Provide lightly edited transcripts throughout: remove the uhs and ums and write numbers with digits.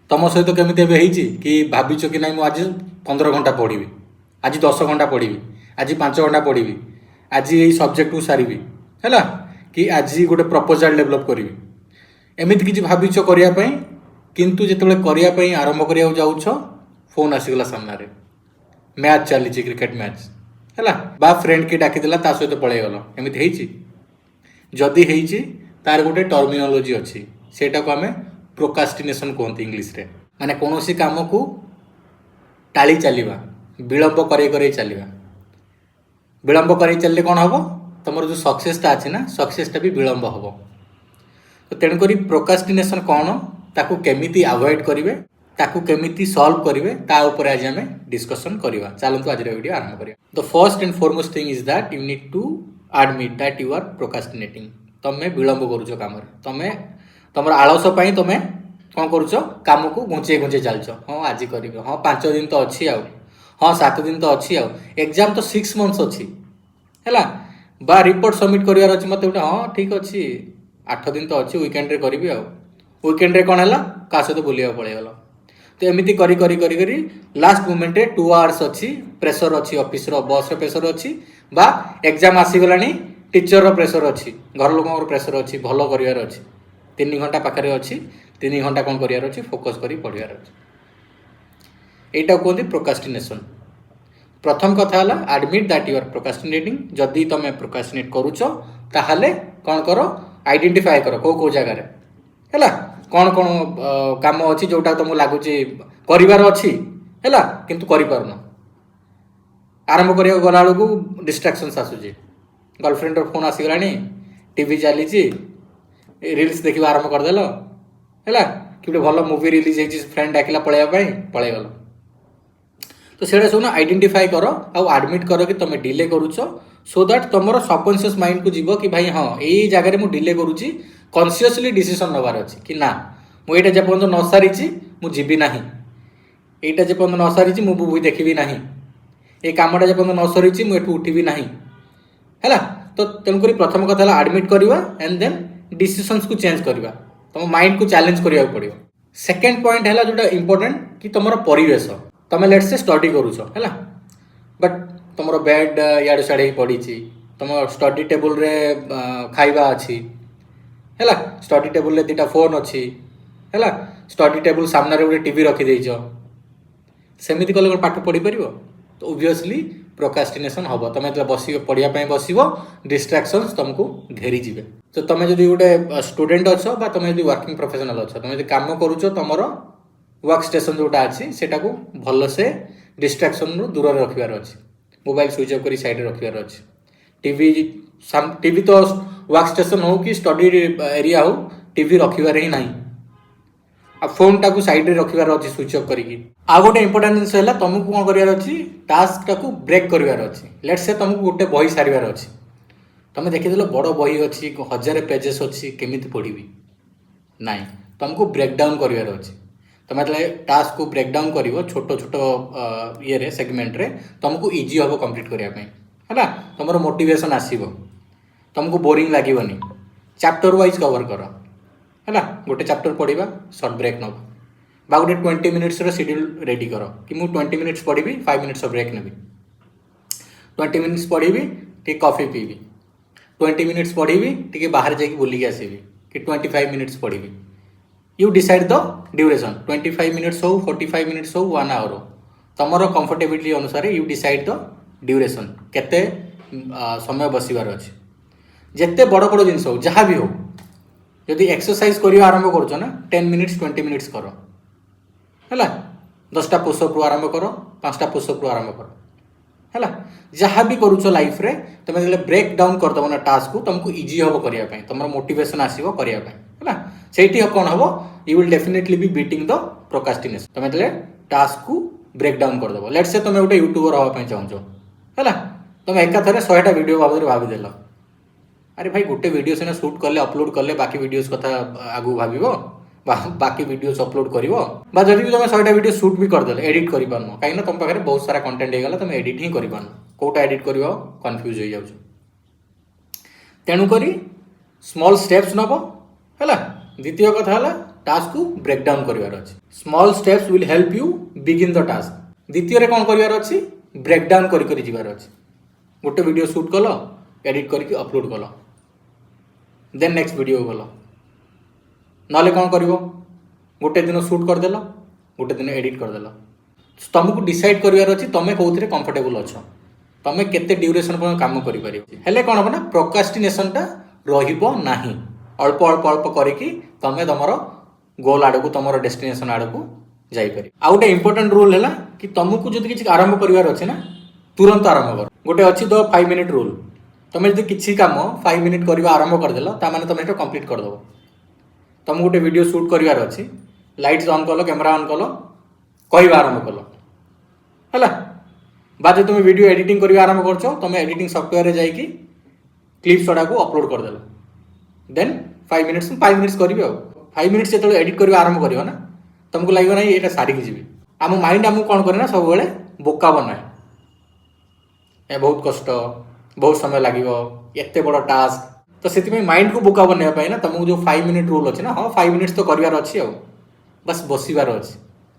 तुम सहित केमी कि भाविच कि ना आज 15 घंटा पढ़ी, आज 10 घंटा पढ़ी, आज 5 घंटा पढ़ी, आज ये सब्जेक्ट को सारी है कि आज गोटे प्रपोजाल डेभलप करी एमती किसी भाविच करने किंतु जिते करने आरंभ करा जाऊछ फोन आसीगला सामने मैच चली क्रिकेट मैच है बा फ्रेंड की डाकीदेला ता सहित पलि गल एमती जदि तार गोटे टर्मिनोलोजी अच्छी सेटा को आम प्रोकास्टिनेशन कहते इंग्लीश रे माने कौन सी काम को टाली चलवा विलंब कर चलवा विलंब कर चलले कौन हम तुम जो सक्सेसटा अच्छी ना सक्सेसटा भी विलंब हम तो तेणुक प्रोकास्टिनेशन कौन ताकू केमिति अवॉइड करेंगे ताकू केमिति सॉल्व करेंगे ता ऊपर आज आम डिस्कशन करवा चलतु आज वीडियो आरंभ करिया। The first and foremost thing is that you need to admit that you are procrastinating तुम्हें विलंब करुच काम तुम्हें तुम आलस तुम्हें कौन करुच काम को घुंचे घुंचे चलच हाँ आज करी हाँ 5 दिन तो अच्छी आउ हाँ 7 दिन तो अच्छी आउ एग्जाम तो 6 मंथ्स अच्छी है बा रिपोर्ट सबमिट करार अच्छी मत गोटे हाँ ठीक अच्छी 8 दिन तो अच्छी वीकेंड रे करी आउ वीकेंड रे कौन है क्या सहित बुलिया पलैगल तो एमती करी करी करी करी लास्ट मोमेंट 2 आवर्स अच्छी प्रेसर अच्छी ऑफिस बस प्रेसर अच्छी बा एग्जाम आसीगला टीचर प्रेसर अच्छी घर लोक प्रेसर अच्छी भल करार अच्छी 3 घंटा पाखे अच्छी 3 घंटा कौन करार अच्छी फोकस करी पढ़ार अच्छी यहीटा कहते प्रोकास्टिनेशन। प्रथम कथा है admit that you are procrastinating जदि तुम प्रोकास्टिनेट करुच ताहले कौन कर आइडेंटिफाई कर कौ जगार है कौन कौन काम अच्छी जोटा तुमको लगुच करार अच्छी है किंतु करिपारुन आरंभ करा गला बेलू डिस्ट्राक्शंस आसूची गर्लफ्रेंड फोन आसीगला टीवी चली रिल्स देखा आरंभ करदेल है कि भल मूवी रिलीज होती फ्रेंड डाकिला पलैया गल तो सेटा सब आइडेंटिफाई कर आडमिट कर कि तुम डिले करुच सो दैट तुम सबकॉन्शियस माइंड को जीव कि भाई हाँ यही जगह मुझे डिले करुच्ची कॉन्शियसली डिसीजन नबार अच्छी कि ना मुझे जेपर्यंत न सारी मुझे ना यहाँ जेपर्यंत न सारी मूवी देखी ना ये कमटा जेपर्यंत न सरी मुझे उठबी ना है तो तेणुक प्रथम कथा आडमिट करवा एंड देन डिसीजंस को चेंज करवा तुम माइंड को चैलेंज करा पड़ो। सेकेंड पॉइंट है जोटा इंपोर्टेंट कि तुम परिवेश तुम लेट से स्टडी करुच है बट तुम बेड याड़ साड़े पड़ी तुम स्टडी टेबल रे खाइबा अच्छी है स्टडी टेबल रे 2टा फोन अच्छी है स्टडी टेबल सामने गोटे टीवी रखीदेच सेमती कले पाठ पढ़ी पार तो ओबियसली प्रोकास्टिनेशन हम तुम जो बस पढ़ाई बस डिस्ट्राक्शंस तुमको घेरी जीवे तो तुम जो गोटे स्टूडेंट अच्छ तुम जो वर्किंग प्रोफेशनल अच्छ तुम जो कम करुच तुम वर्क स्टेशन जोटा अच्छी सेटा को भल से डिस्ट्राक्शन रू दूर रखार अच्छी मोबाइल स्विच ऑफ कर साइड रखार अच्छी टीवी तो वर्क स्टेशन हो कि स्टडी एरिया हो टीवी रखार ही ना आ फोन टाक साइड रखार अच्छी स्विच ऑफ करके आ गोटे इंपोर्टेंट जिनस है तुमको कौन करार अच्छी टास्क टाक ब्रेक करार अच्छी लेट से तुमको गोटे बही सारिबार अच्छी तुम देखीदेल बड़ बही अच्छी 1000 पेजेस अच्छी केमी पढ़ी ना तुमको ब्रेकडाउन करार अच्छी तुम जो टास्क को ब्रेकडाउन कर छोट छोट ये सेगमेंट रे तुमको इजी हम कंप्लीट करने है तुम मोटिवेशन आसो तुमको बोरिंग लगनी चैप्टर वाइज कवर कर है गोटे चैप्टर पढ़ा सर्ट ब्रेक नब बा गोटे 20 मिनिट्स शेड्यूल रेडी कर कि मुझे 20 मिनिट्स पढ़ी 5 मिनिट्स ब्रेक नेबी 20 मिनिट्स पढ़ी टे कॉफी पीबी 20 मिनिट्स पढ़ी टे बाहर जाकि बुलिकी आसबि कि 25 मिनिट्स पढ़ी you decide the duration 25 minutes हो 45 मिनिट्स हो 1 आवर हो तुम कंफर्टेबिलिटी अनुसार यू डिसाइड द ड्यूरेशन केते समय बसबार अच्छे जिते बड़ बड़ जिनस हो जहाँ भी हो जदि एक्सरसाइज कर आरंभ कर 10 मिनिट्स 20 मिनिट्स कर है 10टा पुशअप रू आरंभ कर 5टा पुशअप रू आरंभ कर है जहाँ भी करुच लाइफ रे तुम जो ब्रेक डाउन करदेव ना टास्क को तुमको इजी हम करने तुम मोटिवेशन आसो करने से कौन हम you will definitely be beating the procrastination तुम जो टास्क को ब्रेक डाउन करदेव लेट से तुम गोटे यूट्यूबर हाँपाई चाहो है तुम एकाथरे 100टा वीडियो बाबद भाविदेल अरे भाई गोटे वीडियो सीना शूट कले अपलोड कले बाकी वीडियोस कथा आगु भाव बाकी वीडियोस अपलोड कर जब भी तुम 100टा वीडियो शूट भी करदे एडिट कर कहीं तुम पाखे बहुत सारा कंटेंट होगा तुम एडिट ही कर कौटा एडिट कर कन्फ्यूज हो जाऊँ तेणुक स्मॉल स्टेप्स नब है द्वितीय कथा है टास्क को ब्रेक डाउन करिवार अछि small steps will help you begin the task द्वितीय रे कोन करिवार अछि ब्रेक डाउन करि करि जिवार अछि गोटे वीडियो शूट कलो एडिट करके अपलोड कलो देन नेक्स्ट वीडियो गलो नाले कोन करिवो गोटे दिन शूट कर देलो गोटे दिन एडिट कर देलो तुमको डिसाइड करिवार अछि तमे कोउथिरे कंफर्टेबल अछो तमे केते ड्यूरेशन पर काम करि परिबो हेले कोन हो ना प्रोक्रास्टिनेशन टा रहिबो नाही अल्प अल्प अल्प करिकि तमे तमरो गोल आड़ को तमरो डेस्टिनेशन आड़ को जाई पारि आ गोटे इंपोर्टेंट रूल हैला कि तुमको जदि किछि आरंभ करिवार अछि ना तुरंत आरंभ कर गोटे अछि द 5 मिनिट रूल तमे जदि किछि काम 5 मिनिट करबा आरंभ कर देलो ता माने तमे एटा कंप्लीट कर दबो तुम गोटे वीडियो शूट करिवार अछि लाइट्स ऑन कलो कैमरा ऑन कलो कहबा आरंभ कलो हैला बाद तुम वीडियो एडिटिंग करबा आरंभ करछो तुम एडिटिंग सॉफ्टवेयर रे जाई कि क्लिप्स ओडा को अपलोड कर देलो देन 5 मिनिट्स करिवे 5 मिनिट्स जेतले एडिट करबा आरंभ करियो ना तुमको लागियो ना एटा सारी कि जीवी आम माइंड आमु कोन करे ना सब बेले बोका बनाए ए बहुत कष्ट बहुत समय लागिवो एते बड़ टास्क तो सेति में माइंड को बोका बनया पाए ना तुमको जो 5 मिनिट रूल अछि ना हां 5 मिनिट्स तो करिवार अछि आ बस बसिवार अछि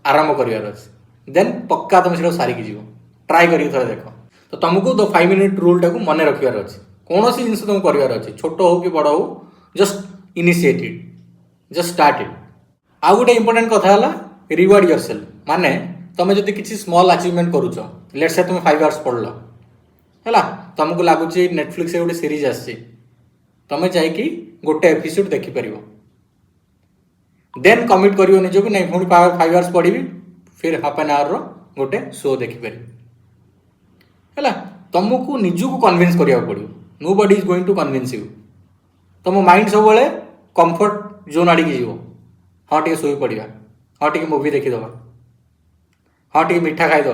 आरंभ करिवार अछि देन पक्का तुम सेटा सारी कि जीवो ट्राई करी थरे देखो तो तुमको द 5 मिनिट रूल टाको मने रखिवार अछि कोनोसी जिंस तुम करिवार अछि छोट हो कि बड़ हो just initiate it just start it आ गोटे इंपोर्टेंट कथा हला रिवार्ड योरसेल्फ माने तुम जदि किछि स्मॉल अचीवमेंट करूछ लेट्स से तुम 5 आवर्स पढलो हैला तुमको लागुची नेटफ्लिक्स रे गोटे सीरीज आछि तुम जाई कि गोटे एपिसोड देखि परिबो देन कमिट करियो निजो कि नहीं पुणी 5 आवर्स पढिबी फिर हाफ एन आवर रो गोटे शो देखि परिबी हैला तुमको निजु को कन्विंस करिया पड़ियो nobody is going to convince you तुम माइंड सब बेले कंफर्ट जोन आड़ी जीव हाँ टे शोई पड़ा हाँ टे मूवी देखीदे हाँ टे मिठा खाईदे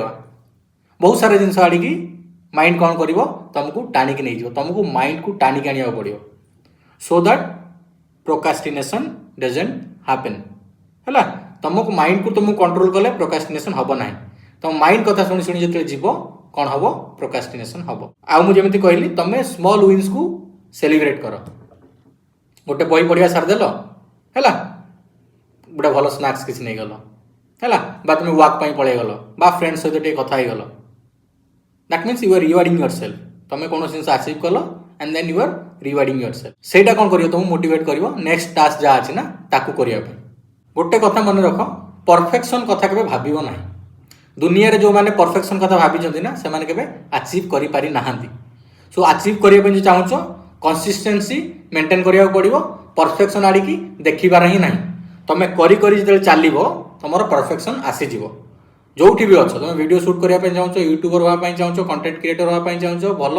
बहुत सारे जिन आड़ी माइंड कौन कर तुमको टाणिक नहीं तुमको माइंड को टाणिक आने पड़ो so that procrastination doesn't happen है तुमको माइंड को तुमको कंट्रोल कले प्रोक्रास्टिनेशन हम ना तुम माइंड कथा शुणी शुणी जो जीव कौन हम प्रोक्रास्टिनेशन हम आउ मुझे कहली तुम स्मॉल विन्स को सेलिब्रेट कर गोटे बही पढ़िया सारिदेल है गोटे भल स्नाक्स किसी नहीं गल है तुम वाक पलि गल फ्रेंड सहित टे कथा गल that means you are rewarding yourself तुम कौन जिन अचीव कल and then you are rewarding yourself सेटा कौन कर तुमको मोटिवेट कर नेक्स्ट टास्क जहाँ अच्छी ना ताकू करने गोटे कथा मन रख परफेक्शन कथा के भाव ना दुनिया रे जो मैंने परफेक्शन कथा भाभी ना से मैंने अचीव कर पारि नाहांती सो अचीव करने जो चाहूँ कंसिस्टेंसी मेंटेन करिया पड़िबो परफेक्शन आड़ी देखिबार ही नहीं तुम करी करी जब चलो तुम परफेक्शन आसीजिवो जोठी भी अच्छो तुम वीडियो शूट करने चाहो यूट्यूबर होगा चाहो कंटेंट क्रिएटर होगा चाहो भल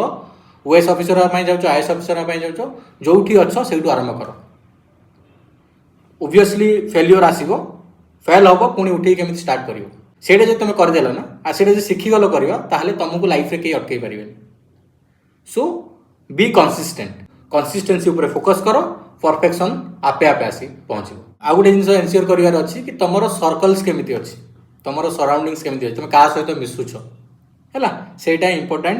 ओएस ऑफिसर होगा चाहो आईएएस ऑफिसर होगा चाहो जोठी अच्छो से आरंभ कर ओब्वियसली फेल्योर आसीबो फेल हम पुणी उठे केमी स्टार्ट कर सेटा जो तुम करदेल ना आ सेटा जो शिखिगल करवा ताहले तुमको लाइफ रे कहीं अटकई पारे सो बी कंसिस्टेंट कंसिस्टेंसी ऊपर फोकस करो परफेक्शन आपे आपे आसी पहुँचो आउ गोटे जिन एनश्योर करार अच्छी कि तुम सर्कल्स केमी अच्छी तुम सराउंडिंग्स केमी अच्छी तुम क्या सहित मिसुच है सेटा इंपोर्टेंट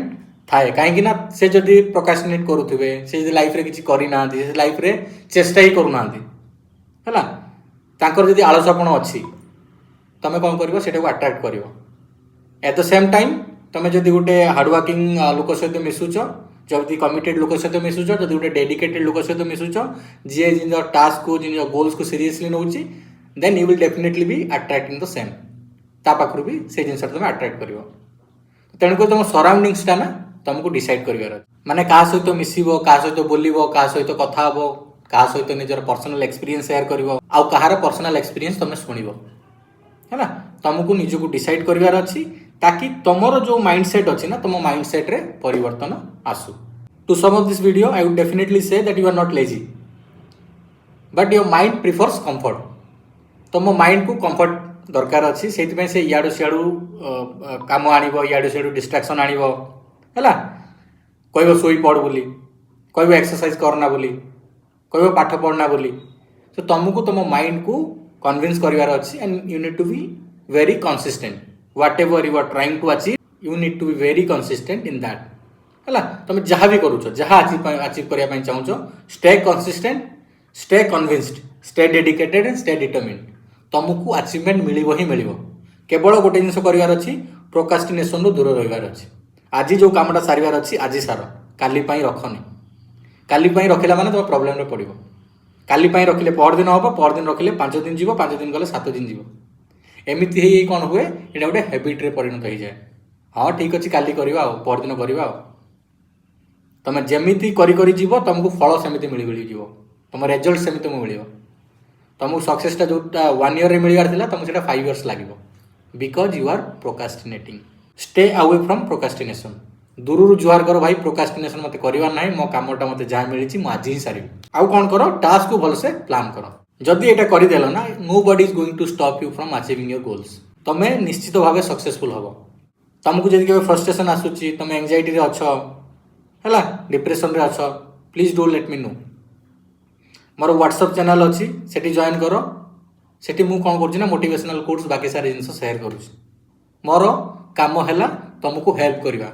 थाए कहीं से जदि प्रोक्रास्टिनेट करुवे से लाइफ रे किसी करना लाइफ रे चेष्टा ही करूना है जदि आलसपण अच्छी तुम कौन कर अट्राक्ट कर एट द सेम टाइम तुम जदि गोटे हार्डवर्किंग लोक सहित मिसुच जब कमिटेड लोक सहित मिसुच जब गोटे डेडिकेटेड लोक सहित मिसुच जी जिन टास्क को जिन गोल्स को सीरियसली नौ then you will definitely be attracting the same ता पाखर भी से जिन तुम अट्राक्ट कर तेणुक तुम सराउंडिंग्सटा ना तुमको डिसाइड कर माने क्या सहित मिसब क्या सहित बोल क्या सहित कथा हे क्या सहित निजर पर्सनल एक्सपीरियंस शेयर कर आउ कहार पर्सनल एक्सपीरियंस तुम शुण है तुमको निजको डिसाइड करार अच्छी ताकि तुमर जो माइंडसेट अच्छी ना तुम माइंडसेट रे परिवर्तन आसू to sum of this video I would definitely say that you are not lazy but your mind prefers comfort तुम माइंड को कंफर्ट दरकार अच्छी से इयाड़ू सियाड़ू काम आनिबो इयाड़ू सियाड़ू डिस्ट्राक्शन आनिबो है कह शोई पड़ बोली कह एक्सरसाइज करना बोली कह पाठ पढ़ना बोली तो तुमको तुम माइंड को कन्विंस करार अच्छी and you need to be very consistent whatever you are trying to achieve you need to be very consistent in that है तुम जहाँ भी करूछ जहाँ अचीव करने चाहूँ stay consistent stay convinced stay dedicated stay determined तुमको achievement मिलिबो ही मिलिबो केवल गोटे जिनिस करिवार अछि प्रोकास्टिनेशन रु दूर रहिवार अछि आज जो कामटा सारिवार अछि आज सार काली पई रखनी काली पई रखिला माने तुम प्रॉब्लम रे पड़िबो काली पई रखिले पर दिन हबो पर दिन रखिले 5 दिन जीवो 5 दिन गले 7 दिन जीवो एमिति हे कोन हुए एटा गोटे हैबिट रे परिणत हो जाए हाँ ठीक अछि काली करबा आ पर दिन करबा तुम जेमिति करी करी जीवो तुमको फल सेमिति मिली मिली जीवो तुम रिजल्ट सेमिति मिलिबो तुमको सक्सेसटा जोटा 1 ईयर रे मिलिबार थिला तुमको सेटा 5 इयर्स लागिबो because you are procrastinating stay away from procrastination दूर जुहार कर भाई प्रोकास्टिनेशन मत करवार ना मो कामटा मत जहाँ मिली आज ही सारी आउ कौन कर टास्क को भलसे प्लान कर जदि एटा करदेल ना nobody is going to stop you from achieving your goals तुम्हें निश्चित भाव सक्सेसफुल हम तुमको जब केवल फ्रस्ट्रेशन आसूची तुम एंजाइटी रे अछ है डिप्रेशन रे अछ please don't let me know more WhatsApp channel अच्छी सेठी जॉइन कर सेठी मु कौन कर मोटिवेशनल कोर्स बाकी सारे जिन शेयर करुँच मोर काम है तुमको हेल्प करवा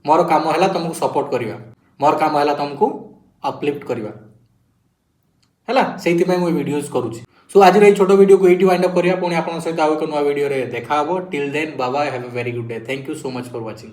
मोर काम है तुमको सपोर्ट करवा मोर काम है तुमको अपलिफ्ट करवा है से मुझे वीडियोज करुँच सो आज ये छोट वीडियो को ये वाइंड अप करिया पुणी आपन सहित आउ एक नुआ वीडियो रे देखा हबो till then bye bye have a very good day thank you so much for watching.